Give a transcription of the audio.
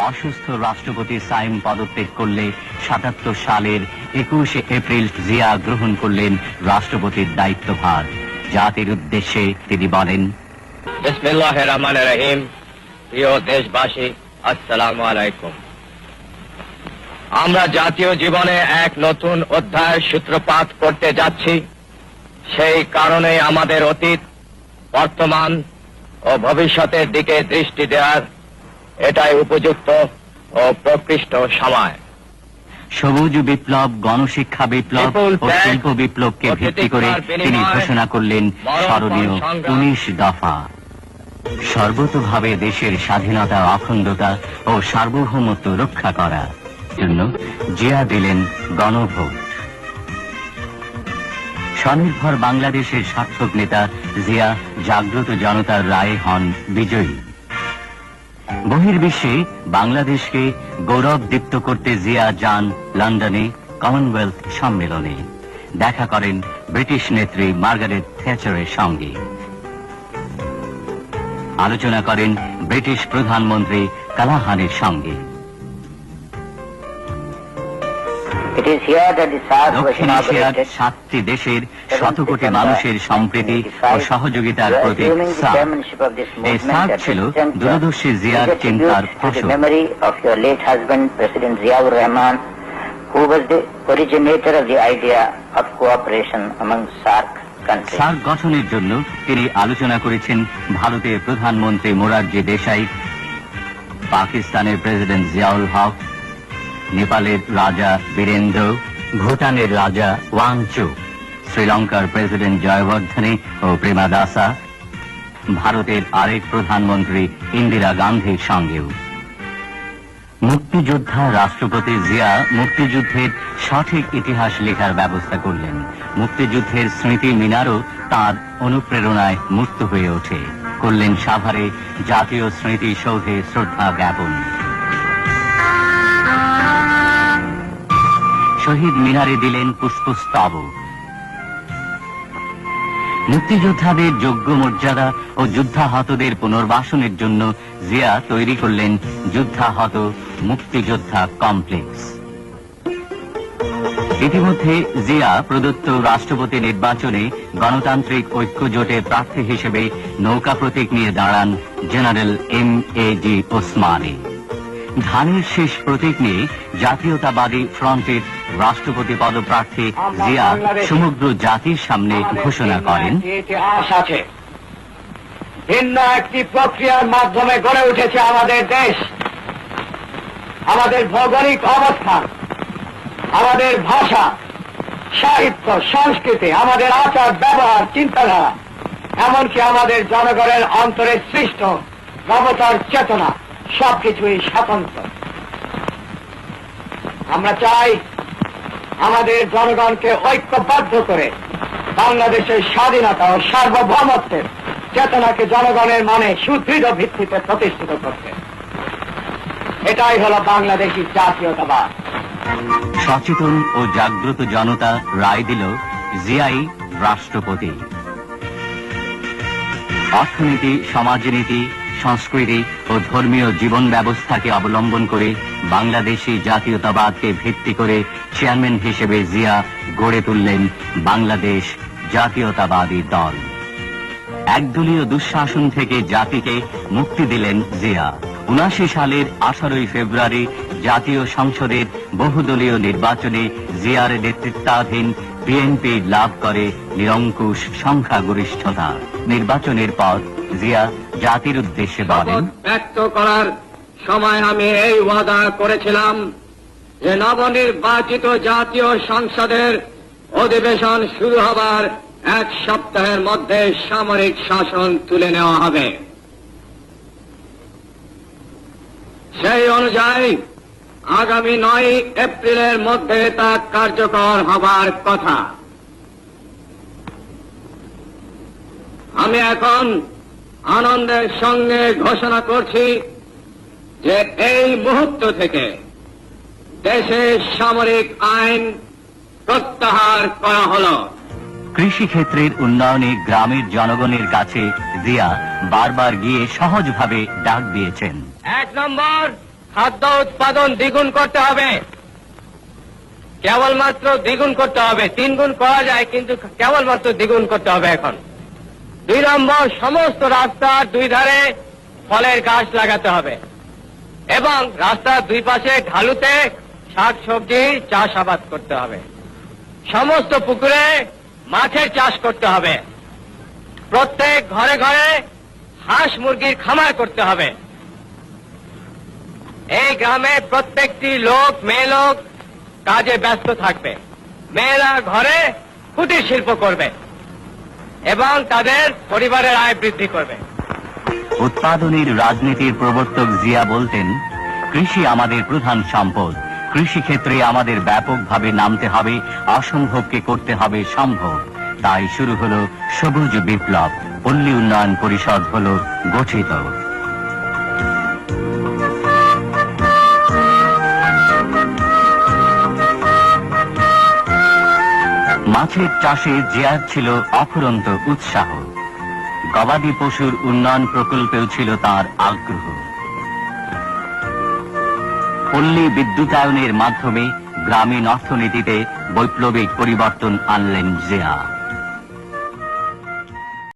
অসুস্থ রাষ্ট্রপতি সাইম পদত্যাগ করলে ৭৭ সালের ২১ এপ্রিল জিয়া গ্রহণ করলেন রাষ্ট্রপতির দায়িত্বভার। জাতির উদ্দেশ্যে তিনি বলেন, বিসমিল্লাহির রহমানির রহিম। প্রিয় দেশবাসী, আসসালামু আলাইকুম। আমরা জাতীয় জীবনে এক নতুন অধ্যায়ের সূত্রপাত করতে যাচ্ছি। সেই কারণে আমাদের অতীত, বর্তমান ও ভবিষ্যতের দিকে দৃষ্টি দেওয়ার এটাই উপযুক্ত ও প্রকৃষ্ট সময়। সবুজ বিপ্লব, গণশিক্ষা বিপ্লব ও শিল্প বিপ্লবকে ভিত্তি করে তিনি ঘোষণা করলেন স্মরণীয় ১৯ দফা। সর্বতোভাবে দেশের স্বাধীনতা, অখণ্ডতা ও সার্বভৌমত্ব রক্ষা করার জন্য জিয়া দিলেন গণভোট। স্বনির্ভর বাংলাদেশের সার্থক নেতা জিয়া জাগ্রত জনতার রায়ে হন বিজয়ী। বহির্বিশ্বে বাংলাদেশকে গৌরবদীপ্ত করতে জিয়া যান লন্ডনে কমনওয়েলথ সম্মেলনে, দেখা করেন ব্রিটিশ নেত্রী মার্গারেট থ্যাচারের সঙ্গে, আলোচনা করেন ব্রিটিশ প্রধানমন্ত্রী কালাহানের সঙ্গে। দক্ষিণ এশিয়ার ৭টি দেশের ১০০ কোটি মানুষের সম্প্রীতি ও সহযোগিতার প্রতীক সার্ক। এই সার্ক ছিল দূরদর্শী জিয়ার চিন্তার ফসল। সার্ক গঠনের জন্য তিনি আলোচনা করেছেন ভারতের প্রধানমন্ত্রী মোরারজি দেশাই, পাকিস্তানের প্রেসিডেন্ট জিয়াউল হক, নেপালের রাজা বীরেন্দ্র, ভুটানের রাজা ওয়াংচুক, শ্রীলঙ্কার প্রেসিডেন্ট জয়বর্ধনে ও প্রেমাদাসা, ভারতের আরেক প্রধানমন্ত্রী ইন্দিরা গান্ধীর সঙ্গেও। মুক্তিযোদ্ধা রাষ্ট্রপতি জিয়া মুক্তিযুদ্ধের সঠিক ইতিহাস লেখার ব্যবস্থা করলেন। মুক্তিযুদ্ধের স্মৃতি মিনারও তাঁর অনুপ্রেরণায় মুক্ত হয়ে ওঠে। করলেন সাভারে জাতীয় স্মৃতি সৌধে শ্রদ্ধা জ্ঞাপন। শহীদ মিনারে দিলেন পুষ্পস্তবক। মুক্তিযোদ্ধাদের যোগ্য মর্যাদা ও যুদ্ধাহতদের পুনর্বাসনের জন্য জিয়া তৈরি করলেন যুদ্ধাহত মুক্তিযোদ্ধা কমপ্লেক্স। ইতিমধ্যে জিয়া প্রদত্ত রাষ্ট্রপতি নির্বাচনে গণতান্ত্রিক ঐক্য জোটে প্রার্থী হিসেবে নৌকা প্রতীক নিয়ে দাঁড়ান জেনারেল এম.এ.জি. ওসমানী। ধানের শেষ প্রতীক নিয়ে জাতীয়তাবাদী ফ্রন্টের রাষ্ট্রপতি পদপ্রার্থী জিয়া সমগ্র জাতির সামনে ঘোষণা করেন, ভিন্ন একটি প্রক্রিয়ার মাধ্যমে গড়ে উঠেছে আমাদের দেশ। আমাদের ভৌগোলিক অবস্থান, আমাদের ভাষা, সাহিত্য, সংস্কৃতি, আমাদের আচার ব্যবহার, চিন্তাধারা, এমনকি আমাদের জনগণের অন্তরে সৃষ্ট নবতার চেতনা সবকিছুই স্বতন্ত্র। আমরা চাই আমাদের জনগণকে ঐক্যবদ্ধ করে বাংলাদেশের স্বাধীনতা ও সার্বভৌমত্বের চেতনাকে জনগণের মনে সুদৃঢ় ভিত্তিতে প্রতিষ্ঠিত করতে। এটাই হলো বাংলাদেশী জাতীয়তাবাদ। সচেতন ও জাগ্রত জনতা রায় দিল জিয়াই রাষ্ট্রপতি। অর্থনীতি, সমাজনীতি, সংস্কৃতি ও ধর্মীয় জীবন ব্যবস্থাকে অবলম্বন করে বাংলাদেশী জাতীয়তাবাদকে ভিত্তি করে চেয়ারম্যান হিসেবে জিয়া গড়ে তুললেন বাংলাদেশ জাতীয়তাবাদী দল। একদলীয় দুঃশাসন থেকে জাতিকে মুক্তি দিলেন জিয়া। ৭৯ সালের ১৮ ফেব্রুয়ারি জাতীয় সংসদের বহুদলীয় নির্বাচনে জিয়ার নেতৃত্বাধীন বিএনপি লাভ করে নিরঙ্কুশ সংখ্যাগরিষ্ঠতা। নির্বাচনের পর জিয়া জাতির উদ্দেশ্যে বলেন, ব্যক্ত করার সময় আমি এই ওয়াদা করেছিলাম যে নবনির্বাচিত জাতীয় সংসদের অধিবেশন শুরু হবার ১ সপ্তাহের মধ্যে সামরিক শাসন তুলে নেওয়া হবে। সেই অনুযায়ী আগামী ৯ এপ্রিলের মধ্যে তা কার্যকর হবার কথা। আমি এখন আনন্দের সঙ্গে ঘোষণা করছি যে এই মুহূর্ত থেকে দেশে সামরিক আইন প্রত্যাহার করা হল। কৃষিক্ষেত্রের উন্নয়নে গ্রামের জনগণের কাছে জিয়া বারবার গিয়ে সহজভাবে ডাক দিয়েছেন। ১ নম্বর, খাদ্য উৎপাদন দ্বিগুণ করতে হবে, কেবলমাত্র দ্বিগুণ করতে হবে। 3 গুণ করা যায়, কিন্তু কেবলমাত্র দ্বিগুণ করতে হবে এখন। 2 নম্বর, সমস্ত রাস্তার 2 ধারে ফলের গাছ লাগাতে হবে এবং রাস্তার 2 পাশে ঢালুতে শাক সবজি চাষাবাদ করতে হবে। সমস্ত পুকুরে মাছের চাষ করতে হবে। প্রত্যেক ঘরে ঘরে হাঁস মুরগির খামার করতে হবে। এই গ্রামে প্রত্যেকটি লোক, মেয়ে লোক কাজে ব্যস্ত থাকবে। মেয়েরা ঘরে কুটির শিল্প করবে এবং তাদের পরিবারের আয় বৃদ্ধি করবে। উৎপাদনের রাজনীতির প্রবর্তক জিয়া বলতেন, কৃষি আমাদের প্রধান সম্পদ। কৃষি ক্ষেত্রে আমাদের ব্যাপকভাবে নামতে হবে, অসম্ভবকে করতে হবে সম্ভব। তাই শুরু হলো সবুজ বিপ্লব। পল্লী উন্নয়ন পরিষদ হলো গঠিত। মাছের চাষে জিয়ার ছিল অফুরন্ত উৎসাহ। গবাদি পশুর উন্নয়ন প্রকল্পেও ছিল তার আগ্রহ। পল্লী বিদ্যুতায়নের মাধ্যমে গ্রামীণ অর্থনীতিতে বৈপ্লবিক পরিবর্তন আনলেন জিয়া।